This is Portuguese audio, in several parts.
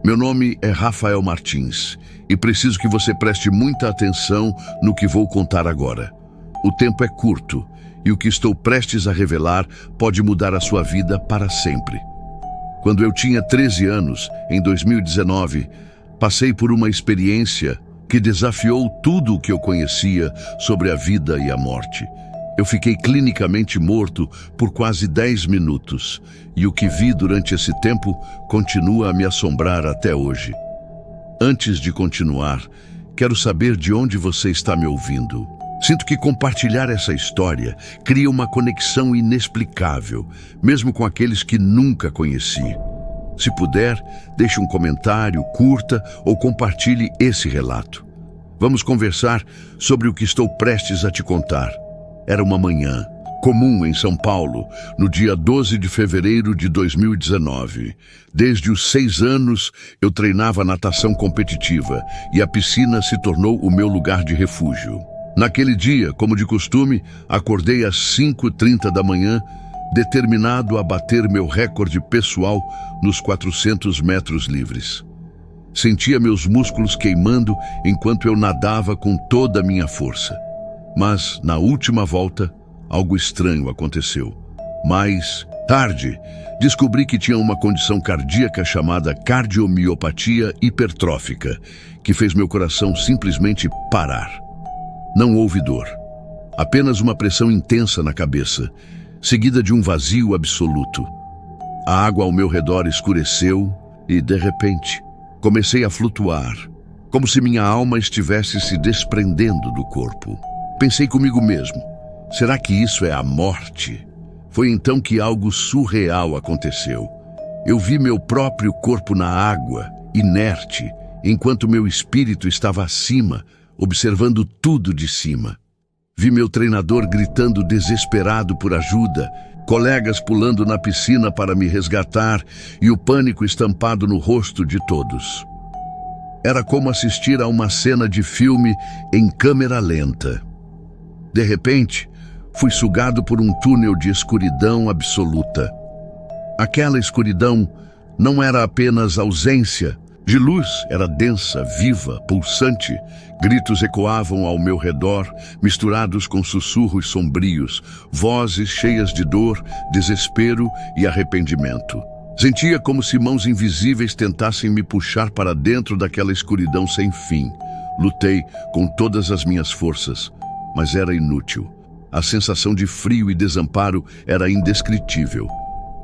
Meu nome é Rafael Martins e preciso que você preste muita atenção no que vou contar agora. O tempo é curto e o que estou prestes a revelar pode mudar a sua vida para sempre. Quando eu tinha 13 anos, em 2019, passei por uma experiência que desafiou tudo o que eu conhecia sobre a vida e a morte. Eu fiquei clinicamente morto por quase 10 minutos e o que vi durante esse tempo continua a me assombrar até hoje. Antes de continuar, quero saber de onde você está me ouvindo. Sinto que compartilhar essa história cria uma conexão inexplicável, mesmo com aqueles que nunca conheci. Se puder, deixe um comentário, curta ou compartilhe esse relato. Vamos conversar sobre o que estou prestes a te contar. Era uma manhã comum em São Paulo, no dia 12 de fevereiro de 2019. Desde os 6 anos, eu treinava natação competitiva e a piscina se tornou o meu lugar de refúgio. Naquele dia, como de costume, acordei às 5h30 da manhã, determinado a bater meu recorde pessoal nos 400 metros livres. Sentia meus músculos queimando enquanto eu nadava com toda a minha força. Mas, na última volta, algo estranho aconteceu. Mais tarde, descobri que tinha uma condição cardíaca chamada cardiomiopatia hipertrófica, que fez meu coração simplesmente parar. Não houve dor, apenas uma pressão intensa na cabeça, seguida de um vazio absoluto. A água ao meu redor escureceu e, de repente, comecei a flutuar, como se minha alma estivesse se desprendendo do corpo. Pensei comigo mesmo, será que isso é a morte? Foi então que algo surreal aconteceu. Eu vi meu próprio corpo na água, inerte, enquanto meu espírito estava acima, observando tudo de cima. Vi meu treinador gritando desesperado por ajuda, colegas pulando na piscina para me resgatar e o pânico estampado no rosto de todos. Era como assistir a uma cena de filme em câmera lenta. De repente, fui sugado por um túnel de escuridão absoluta. Aquela escuridão não era apenas ausência de luz, era densa, viva, pulsante. Gritos ecoavam ao meu redor, misturados com sussurros sombrios, vozes cheias de dor, desespero e arrependimento. Sentia como se mãos invisíveis tentassem me puxar para dentro daquela escuridão sem fim. Lutei com todas as minhas forças, mas era inútil. A sensação de frio e desamparo era indescritível.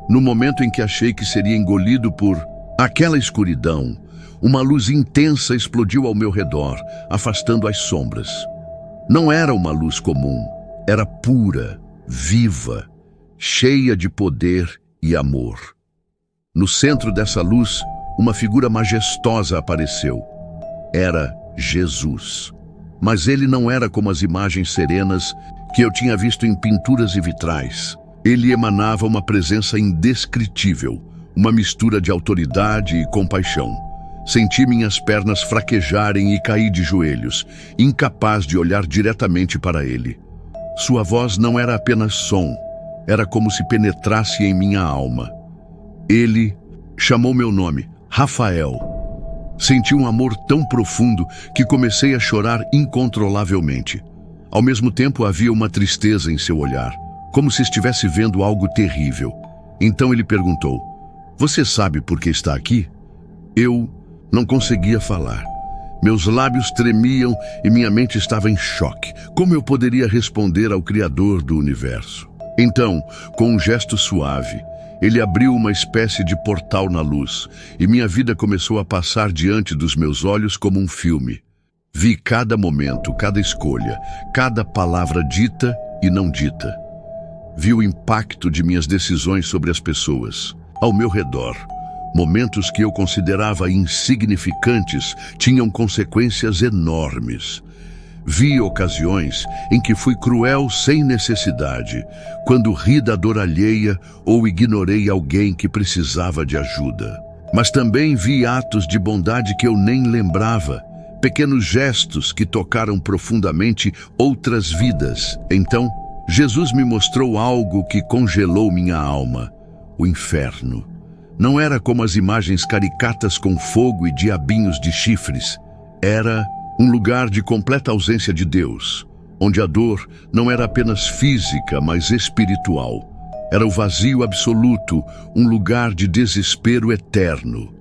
No momento em que achei que seria engolido por aquela escuridão, uma luz intensa explodiu ao meu redor, afastando as sombras. Não era uma luz comum, era pura, viva, cheia de poder e amor. No centro dessa luz, uma figura majestosa apareceu. Era Jesus. Mas ele não era como as imagens serenas que eu tinha visto em pinturas e vitrais. Ele emanava uma presença indescritível, uma mistura de autoridade e compaixão. Senti minhas pernas fraquejarem e caí de joelhos, incapaz de olhar diretamente para ele. Sua voz não era apenas som, era como se penetrasse em minha alma. Ele chamou meu nome, Rafael. Senti um amor tão profundo que comecei a chorar incontrolavelmente. Ao mesmo tempo havia uma tristeza em seu olhar, como se estivesse vendo algo terrível. Então ele perguntou, "Você sabe por que está aqui?" Eu não conseguia falar. Meus lábios tremiam e minha mente estava em choque. Como eu poderia responder ao Criador do universo? Então, com um gesto suave, ele abriu uma espécie de portal na luz e minha vida começou a passar diante dos meus olhos como um filme. Vi cada momento, cada escolha, cada palavra dita e não dita. Vi o impacto de minhas decisões sobre as pessoas ao meu redor. Momentos que eu considerava insignificantes tinham consequências enormes. Vi ocasiões em que fui cruel sem necessidade, quando ri da dor alheia ou ignorei alguém que precisava de ajuda. Mas também vi atos de bondade que eu nem lembrava, pequenos gestos que tocaram profundamente outras vidas. Então, Jesus me mostrou algo que congelou minha alma: o inferno. Não era como as imagens caricatas com fogo e diabinhos de chifres. Era um lugar de completa ausência de Deus, onde a dor não era apenas física, mas espiritual. Era o vazio absoluto, um lugar de desespero eterno.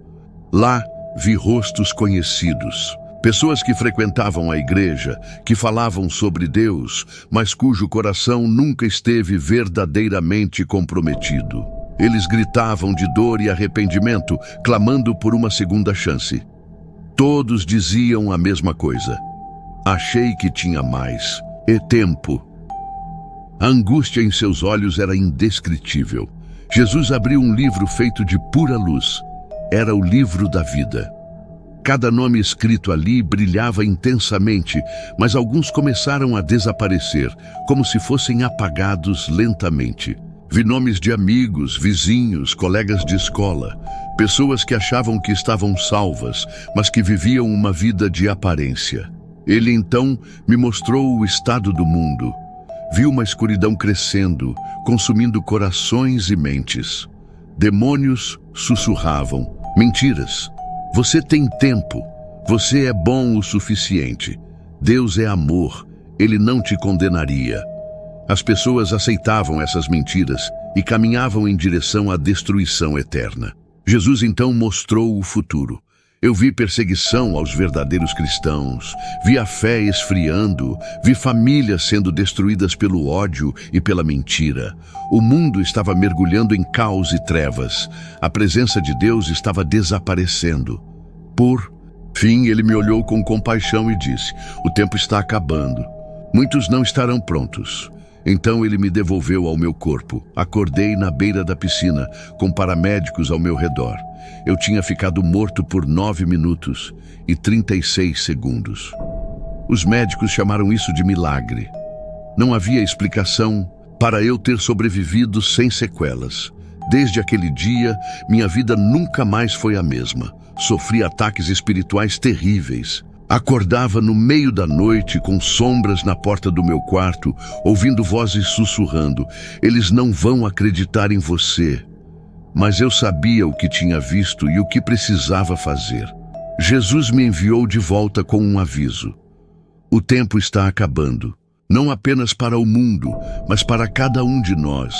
Lá vi rostos conhecidos, pessoas que frequentavam a igreja, que falavam sobre Deus, mas cujo coração nunca esteve verdadeiramente comprometido. Eles gritavam de dor e arrependimento, clamando por uma segunda chance. Todos diziam a mesma coisa: achei que tinha mais, e tempo. A angústia em seus olhos era indescritível. Jesus abriu um livro feito de pura luz. Era o livro da vida. Cada nome escrito ali brilhava intensamente, mas alguns começaram a desaparecer, como se fossem apagados lentamente. Vi nomes de amigos, vizinhos, colegas de escola, pessoas que achavam que estavam salvas, mas que viviam uma vida de aparência. Ele então me mostrou o estado do mundo. Vi uma escuridão crescendo, consumindo corações e mentes. Demônios sussurravam: mentiras. Você tem tempo. Você é bom o suficiente. Deus é amor. Ele não te condenaria. As pessoas aceitavam essas mentiras e caminhavam em direção à destruição eterna. Jesus então mostrou o futuro. Eu vi perseguição aos verdadeiros cristãos, vi a fé esfriando, vi famílias sendo destruídas pelo ódio e pela mentira. O mundo estava mergulhando em caos e trevas. A presença de Deus estava desaparecendo. Por fim, ele me olhou com compaixão e disse: o tempo está acabando. Muitos não estarão prontos. Então ele me devolveu ao meu corpo. Acordei na beira da piscina, com paramédicos ao meu redor. Eu tinha ficado morto por 9 minutos e 36 segundos. Os médicos chamaram isso de milagre. Não havia explicação para eu ter sobrevivido sem sequelas. Desde aquele dia, minha vida nunca mais foi a mesma. Sofri ataques espirituais terríveis. Acordava no meio da noite com sombras na porta do meu quarto, ouvindo vozes sussurrando: eles não vão acreditar em você. Mas eu sabia o que tinha visto e o que precisava fazer. Jesus me enviou de volta com um aviso: o tempo está acabando. Não apenas para o mundo, mas para cada um de nós.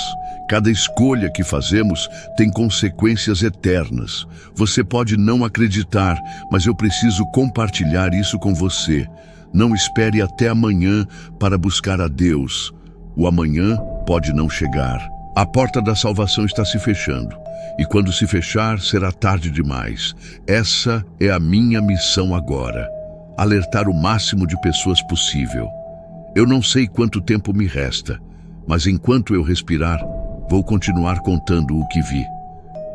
Cada escolha que fazemos tem consequências eternas. Você pode não acreditar, mas eu preciso compartilhar isso com você. Não espere até amanhã para buscar a Deus. O amanhã pode não chegar. A porta da salvação está se fechando. E quando se fechar, será tarde demais. Essa é a minha missão agora: alertar o máximo de pessoas possível. Eu não sei quanto tempo me resta, mas enquanto eu respirar, vou continuar contando o que vi.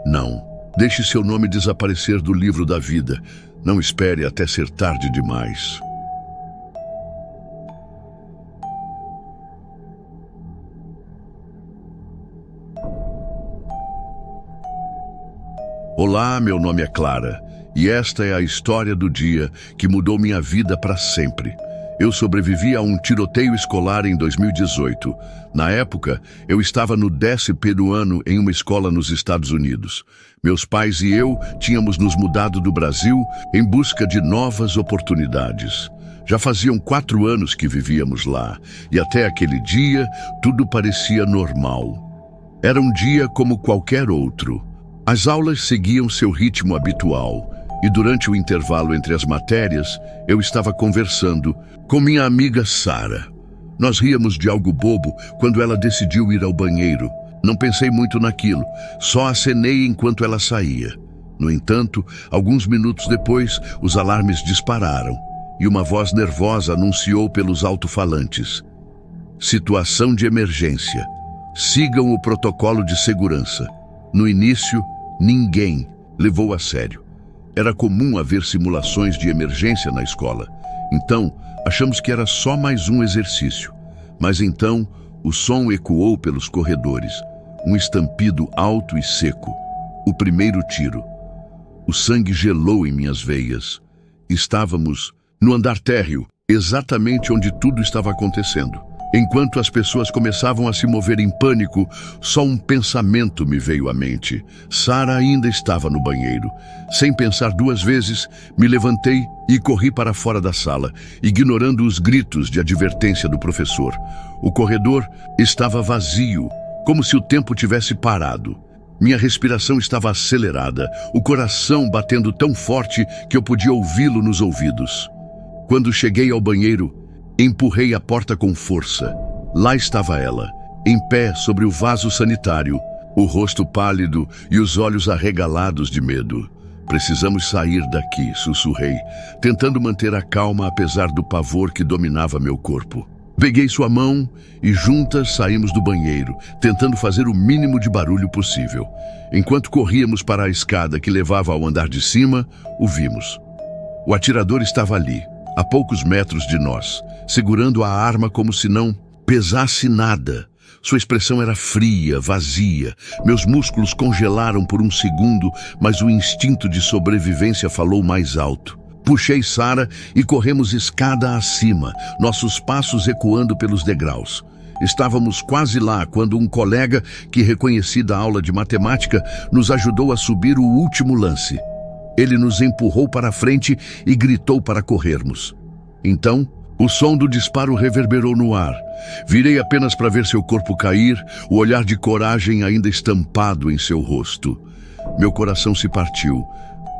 Não, deixe seu nome desaparecer do livro da vida. Não espere até ser tarde demais. Olá, meu nome é Clara, e esta é a história do dia que mudou minha vida para sempre. Eu sobrevivi a um tiroteio escolar em 2018. Na época, eu estava no 10º ano em uma escola nos Estados Unidos. Meus pais e eu tínhamos nos mudado do Brasil em busca de novas oportunidades. Já faziam 4 anos que vivíamos lá, e até aquele dia, tudo parecia normal. Era um dia como qualquer outro. As aulas seguiam seu ritmo habitual. E durante o intervalo entre as matérias, eu estava conversando com minha amiga Sara. Nós ríamos de algo bobo quando ela decidiu ir ao banheiro. Não pensei muito naquilo, só acenei enquanto ela saía. No entanto, alguns minutos depois, os alarmes dispararam e uma voz nervosa anunciou pelos alto-falantes: situação de emergência. Sigam o protocolo de segurança. No início, ninguém levou a sério. Era comum haver simulações de emergência na escola. Então, achamos que era só mais um exercício. Mas então, o som ecoou pelos corredores. Um estampido alto e seco. O primeiro tiro. O sangue gelou em minhas veias. Estávamos no andar térreo, exatamente onde tudo estava acontecendo. Enquanto as pessoas começavam a se mover em pânico, só um pensamento me veio à mente. Sarah ainda estava no banheiro. Sem pensar duas vezes, me levantei e corri para fora da sala, ignorando os gritos de advertência do professor. O corredor estava vazio, como se o tempo tivesse parado. Minha respiração estava acelerada, o coração batendo tão forte que eu podia ouvi-lo nos ouvidos. Quando cheguei ao banheiro, empurrei a porta com força. Lá estava ela, em pé sobre o vaso sanitário, o rosto pálido e os olhos arregalados de medo. Precisamos sair daqui, sussurrei, tentando manter a calma apesar do pavor que dominava meu corpo. Peguei sua mão e juntas saímos do banheiro, tentando fazer o mínimo de barulho possível. Enquanto corríamos para a escada que levava ao andar de cima, o vimos. O atirador estava ali, a poucos metros de nós, segurando a arma como se não pesasse nada. Sua expressão era fria, vazia. Meus músculos congelaram por um segundo, mas o instinto de sobrevivência falou mais alto. Puxei Sarah e corremos escada acima, nossos passos ecoando pelos degraus. Estávamos quase lá quando um colega, que reconheci da aula de matemática, nos ajudou a subir o último lance. Ele nos empurrou para a frente e gritou para corrermos. Então, o som do disparo reverberou no ar. Virei apenas para ver seu corpo cair, o olhar de coragem ainda estampado em seu rosto. Meu coração se partiu,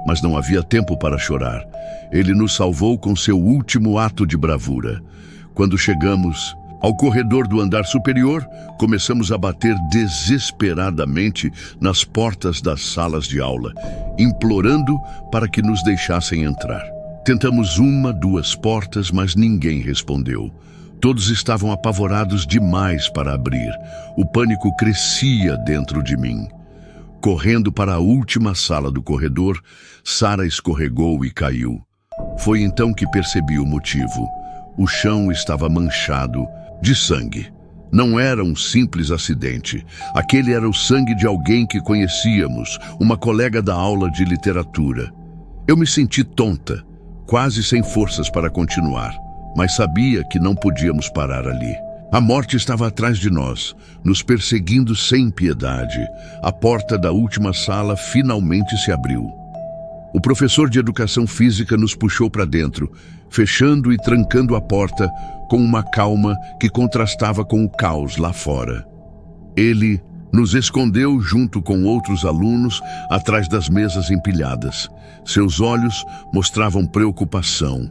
mas não havia tempo para chorar. Ele nos salvou com seu último ato de bravura. Quando chegamos ao corredor do andar superior, começamos a bater desesperadamente nas portas das salas de aula, implorando para que nos deixassem entrar. Tentamos uma, duas portas, mas ninguém respondeu. Todos estavam apavorados demais para abrir. O pânico crescia dentro de mim. Correndo para a última sala do corredor, Sarah escorregou e caiu. Foi então que percebi o motivo. O chão estava manchado de sangue. Não era um simples acidente. Aquele era o sangue de alguém que conhecíamos, uma colega da aula de literatura. Eu me senti tonta, quase sem forças para continuar, mas sabia que não podíamos parar ali. A morte estava atrás de nós, nos perseguindo sem piedade. A porta da última sala finalmente se abriu. O professor de educação física nos puxou para dentro, fechando e trancando a porta com uma calma que contrastava com o caos lá fora. Ele nos escondeu junto com outros alunos atrás das mesas empilhadas. Seus olhos mostravam preocupação,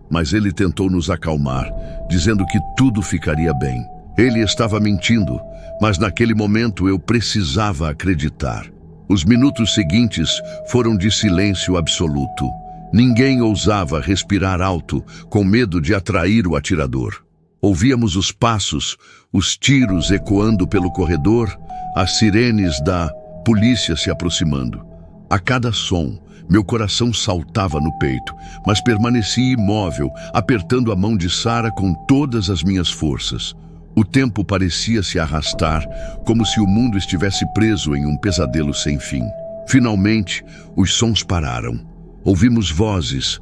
mas ele tentou nos acalmar, dizendo que tudo ficaria bem. Ele estava mentindo, mas naquele momento eu precisava acreditar. Os minutos seguintes foram de silêncio absoluto. Ninguém ousava respirar alto, com medo de atrair o atirador. Ouvíamos os passos, os tiros ecoando pelo corredor, as sirenes da polícia se aproximando. A cada som, meu coração saltava no peito, mas permaneci imóvel, apertando a mão de Sarah com todas as minhas forças. O tempo parecia se arrastar, como se o mundo estivesse preso em um pesadelo sem fim. Finalmente, os sons pararam. Ouvimos vozes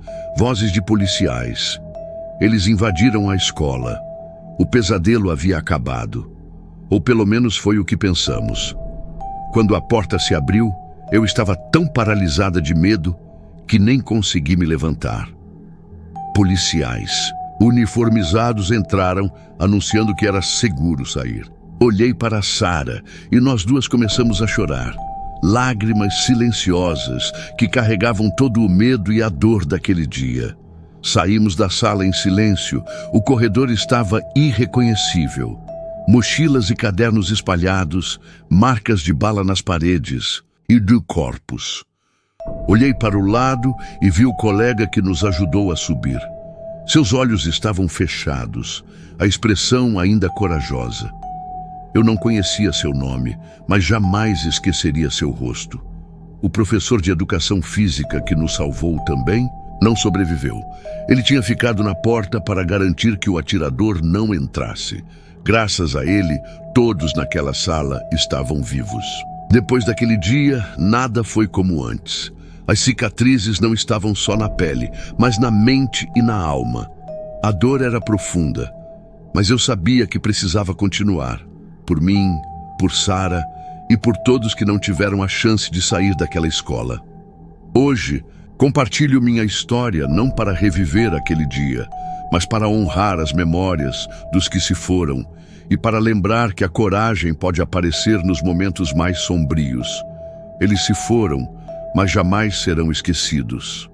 de policiais. Eles invadiram a escola. O pesadelo havia acabado. Ou pelo menos foi o que pensamos. Quando a porta se abriu, eu estava tão paralisada de medo que nem consegui me levantar. Policiais uniformizados entraram, anunciando que era seguro sair. Olhei para Sarah e nós duas começamos a chorar. Lágrimas silenciosas que carregavam todo o medo e a dor daquele dia. Saímos da sala em silêncio. O corredor estava irreconhecível. Mochilas e cadernos espalhados, marcas de bala nas paredes e do corpos. Olhei para o lado e vi o colega que nos ajudou a subir. Seus olhos estavam fechados, a expressão ainda corajosa. Eu não conhecia seu nome, mas jamais esqueceria seu rosto. O professor de educação física que nos salvou também não sobreviveu. Ele tinha ficado na porta para garantir que o atirador não entrasse. Graças a ele, todos naquela sala estavam vivos. Depois daquele dia, nada foi como antes. As cicatrizes não estavam só na pele, mas na mente e na alma. A dor era profunda, Mas eu sabia que precisava continuar. Por mim, por Sarah e por todos que não tiveram a chance de sair daquela escola. Hoje, compartilho minha história não para reviver aquele dia, mas para honrar as memórias dos que se foram e para lembrar que a coragem pode aparecer nos momentos mais sombrios. Eles se foram, mas jamais serão esquecidos.